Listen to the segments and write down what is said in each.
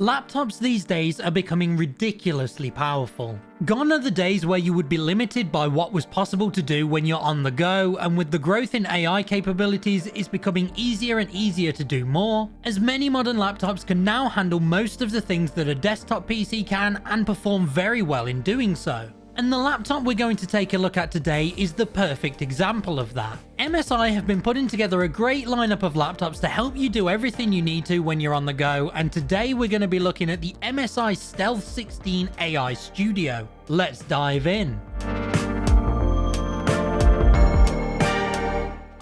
Laptops these days are becoming ridiculously powerful. Gone are the days where you would be limited by what was possible to do when you're on the go, and with the growth in AI capabilities, it's becoming easier and easier to do more, as many modern laptops can now handle most of the things that a desktop PC can and perform very well in doing so. And the laptop we're going to take a look at today is the perfect example of that. MSI have been putting together a great lineup of laptops to help you do everything you need to when you're on the go, and today we're going to be looking at the MSI Stealth 16 AI Studio. Let's dive in.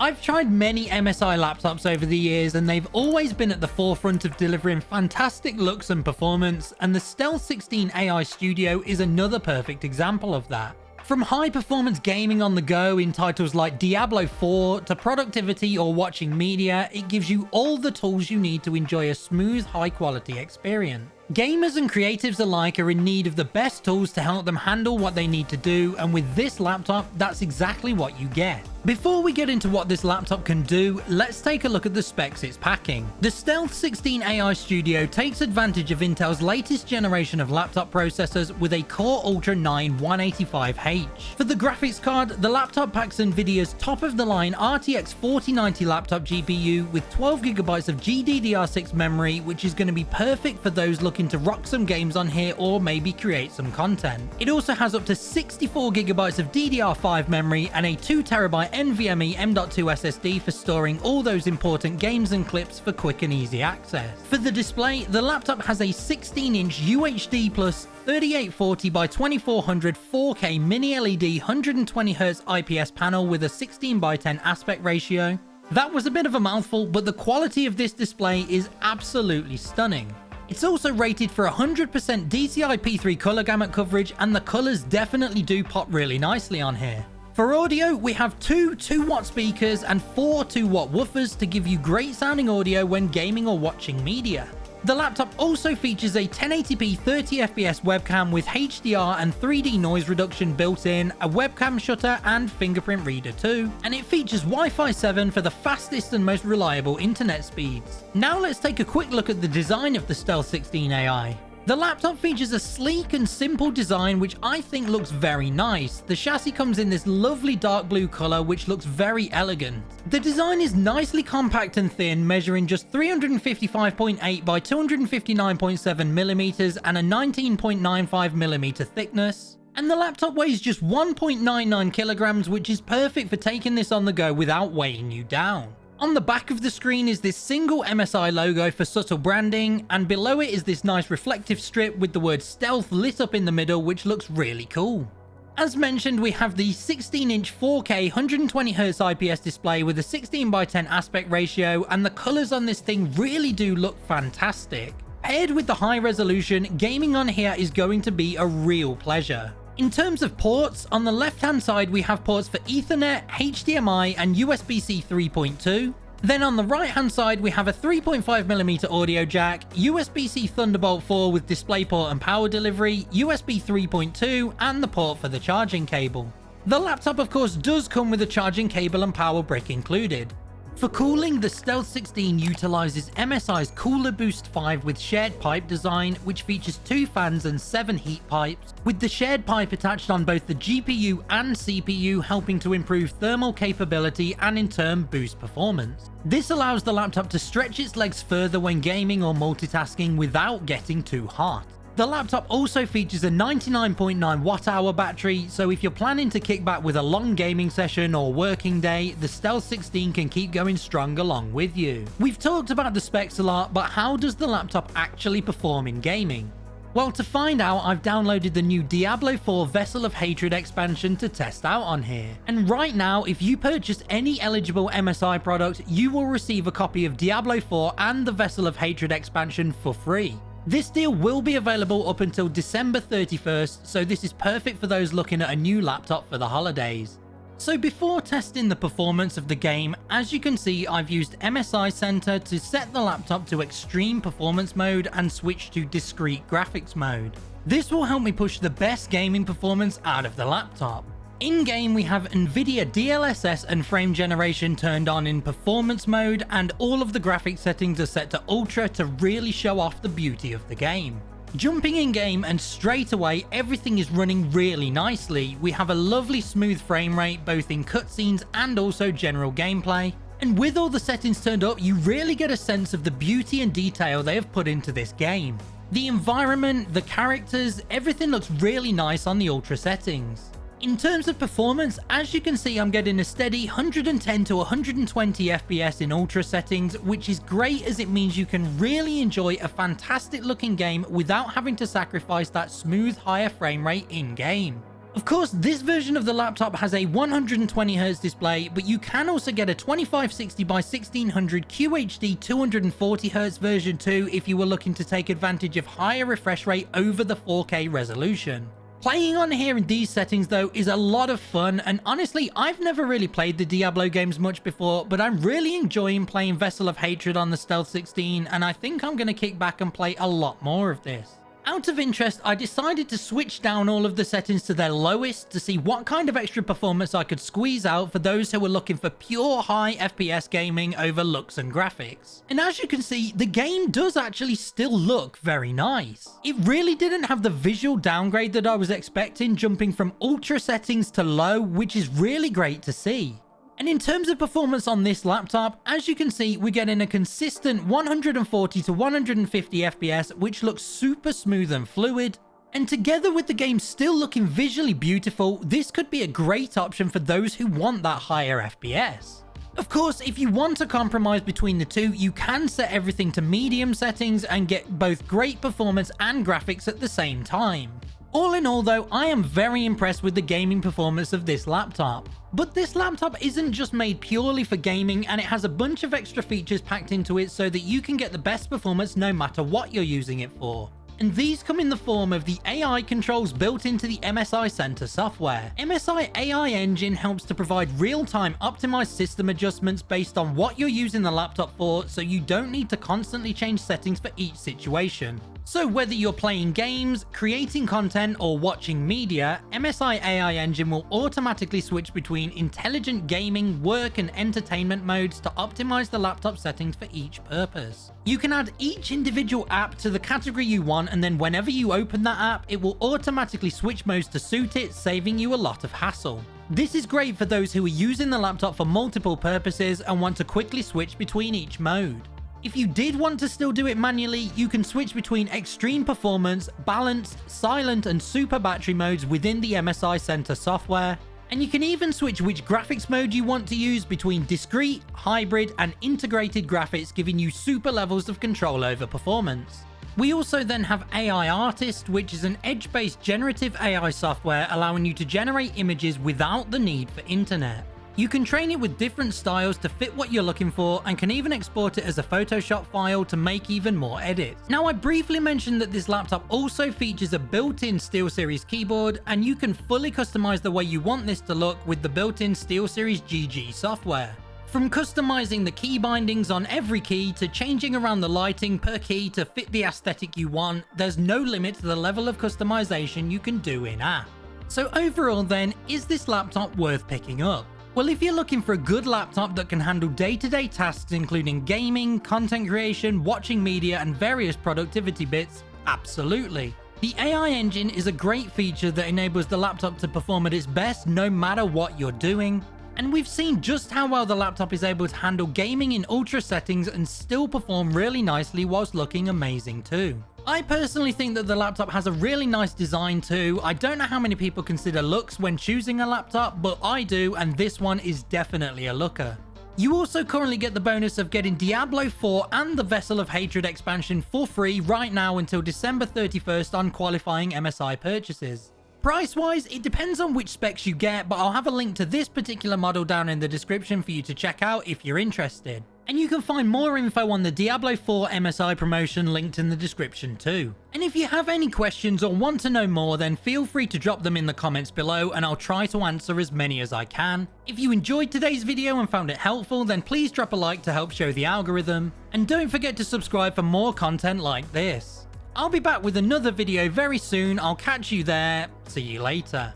I've tried many MSI laptops over the years, and they've always been at the forefront of delivering fantastic looks and performance, and the Stealth 16 AI Studio is another perfect example of that. From high performance gaming on the go in titles like Diablo IV to productivity or watching media, it gives you all the tools you need to enjoy a smooth, high quality experience. Gamers and creatives alike are in need of the best tools to help them handle what they need to do, and with this laptop, that's exactly what you get. Before we get into what this laptop can do, let's take a look at the specs it's packing. The Stealth 16 AI Studio takes advantage of Intel's latest generation of laptop processors with a Core Ultra 9 185H. For the graphics card, the laptop packs Nvidia's top-of-the-line RTX 4090 laptop GPU with 12GB of GDDR6 memory, which is going to be perfect for those looking to rock some games on here or maybe create some content. It also has up to 64GB of DDR5 memory and a 2TB NVMe M.2 SSD for storing all those important games and clips for quick and easy access. For the display, the laptop has a 16-inch UHD plus 3840 by 2400 4K mini LED 120Hz IPS panel with a 16:10 aspect ratio. That was a bit of a mouthful, but the quality of this display is absolutely stunning. It's also rated for 100% DCI-P3 color gamut coverage, and the colors definitely do pop really nicely on here. For audio, we have two 2-watt speakers and 4 2-watt woofers to give you great sounding audio when gaming or watching media. The laptop also features a 1080p 30fps webcam with HDR and 3D noise reduction built in, a webcam shutter and fingerprint reader too, and it features Wi-Fi 7 for the fastest and most reliable internet speeds. Now let's take a quick look at the design of the Stealth 16 AI. The laptop features a sleek and simple design which I think looks very nice. The chassis comes in this lovely dark blue color which looks very elegant. The design is nicely compact and thin, measuring just 355.8 by 259.7 millimeters and a 19.95 millimeter thickness. And the laptop weighs just 1.99 kilograms, which is perfect for taking this on the go without weighing you down. On the back of the screen is this single MSI logo for subtle branding, and below it is this nice reflective strip with the word Stealth lit up in the middle, which looks really cool. As mentioned, we have the 16-inch 4K 120Hz IPS display with a 16:10 aspect ratio, and the colors on this thing really do look fantastic. Paired with the high resolution, gaming on here is going to be a real pleasure. In terms of ports, on the left-hand side we have ports for Ethernet, HDMI and USB-C 3.2. Then on the right-hand side we have a 3.5mm audio jack, USB-C Thunderbolt 4 with DisplayPort and power delivery, USB 3.2 and the port for the charging cable. The laptop of course does come with a charging cable and power brick included. For cooling, the Stealth 16 utilizes MSI's Cooler Boost 5 with shared pipe design, which features 2 fans and 7 heat pipes, with the shared pipe attached on both the GPU and CPU, helping to improve thermal capability and in turn boost performance. This allows the laptop to stretch its legs further when gaming or multitasking without getting too hot. The laptop also features a 99.9 watt-hour battery, so if you're planning to kick back with a long gaming session or working day, the Stealth 16 can keep going strong along with you. We've talked about the specs a lot, but how does the laptop actually perform in gaming? Well, to find out, I've downloaded the new Diablo IV Vessel of Hatred expansion to test out on here. And right now, if you purchase any eligible MSI product, you will receive a copy of Diablo IV and the Vessel of Hatred expansion for free. This deal will be available up until December 31st, so this is perfect for those looking at a new laptop for the holidays. So before testing the performance of the game, as you can see, I've used MSI Center to set the laptop to extreme performance mode and switch to discrete graphics mode. This will help me push the best gaming performance out of the laptop. In-game, we have NVIDIA DLSS and frame generation turned on in performance mode, and all of the graphics settings are set to ultra to really show off the beauty of the game. Jumping in-game and straight away, everything is running really nicely. We have a lovely smooth frame rate both in cutscenes and also general gameplay. And with all the settings turned up, you really get a sense of the beauty and detail they have put into this game. The environment, the characters, everything looks really nice on the ultra settings. In terms of performance, as you can see, I'm getting a steady 110 to 120 FPS in ultra settings, which is great as it means you can really enjoy a fantastic looking game without having to sacrifice that smooth higher frame rate in-game. Of course, this version of the laptop has a 120Hz display, but you can also get a 2560 by 1600 QHD 240Hz version too if you were looking to take advantage of higher refresh rate over the 4K resolution. Playing on here in these settings though is a lot of fun, and honestly I've never really played the Diablo games much before, but I'm really enjoying playing Vessel of Hatred on the Stealth 16, and I think I'm going to kick back and play a lot more of this. Out of interest, I decided to switch down all of the settings to their lowest to see what kind of extra performance I could squeeze out for those who were looking for pure high FPS gaming over looks and graphics. And as you can see, the game does actually still look very nice. It really didn't have the visual downgrade that I was expecting, jumping from ultra settings to low, which is really great to see. And in terms of performance on this laptop, as you can see, we're getting a consistent 140 to 150 FPS, which looks super smooth and fluid. And together with the game still looking visually beautiful, this could be a great option for those who want that higher FPS. Of course, if you want to compromise between the two, you can set everything to medium settings and get both great performance and graphics at the same time. All in all though, I am very impressed with the gaming performance of this laptop. But this laptop isn't just made purely for gaming, and it has a bunch of extra features packed into it so that you can get the best performance no matter what you're using it for. And these come in the form of the AI controls built into the MSI Center software. MSI AI Engine helps to provide real-time optimized system adjustments based on what you're using the laptop for, so you don't need to constantly change settings for each situation. So whether you're playing games, creating content, or watching media, MSI AI Engine will automatically switch between intelligent gaming, work, and entertainment modes to optimize the laptop settings for each purpose. You can add each individual app to the category you want, and then whenever you open that app, it will automatically switch modes to suit it, saving you a lot of hassle. This is great for those who are using the laptop for multiple purposes and want to quickly switch between each mode. If you did want to still do it manually, you can switch between extreme performance, balanced, silent, and super battery modes within the MSI Center software. And you can even switch which graphics mode you want to use between discrete, hybrid, and integrated graphics, giving you super levels of control over performance. We also then have AI Artist, which is an edge-based generative AI software allowing you to generate images without the need for internet. You can train it with different styles to fit what you're looking for, and can even export it as a Photoshop file to make even more edits. Now, I briefly mentioned that this laptop also features a built-in Steelseries keyboard, and you can fully customize the way you want this to look with the built-in Steelseries GG software. From customizing the key bindings on every key to changing around the lighting per key to fit the aesthetic you want, there's no limit to the level of customization you can do in-app. So overall then, is this laptop worth picking up? Well, if you're looking for a good laptop that can handle day-to-day tasks including gaming, content creation, watching media, and various productivity bits, absolutely. The AI engine is a great feature that enables the laptop to perform at its best no matter what you're doing. And we've seen just how well the laptop is able to handle gaming in ultra settings and still perform really nicely whilst looking amazing too. I personally think that the laptop has a really nice design too. I don't know how many people consider looks when choosing a laptop, but I do, and this one is definitely a looker. You also currently get the bonus of getting Diablo 4 and the Vessel of Hatred expansion for free right now until December 31st on qualifying MSI purchases. Price-wise, it depends on which specs you get, but I'll have a link to this particular model down in the description for you to check out if you're interested. And you can find more info on the Diablo 4 MSI promotion linked in the description too. And if you have any questions or want to know more, then feel free to drop them in the comments below and I'll try to answer as many as I can. If you enjoyed today's video and found it helpful, then please drop a like to help show the algorithm. And don't forget to subscribe for more content like this. I'll be back with another video very soon. I'll catch you there. See you later.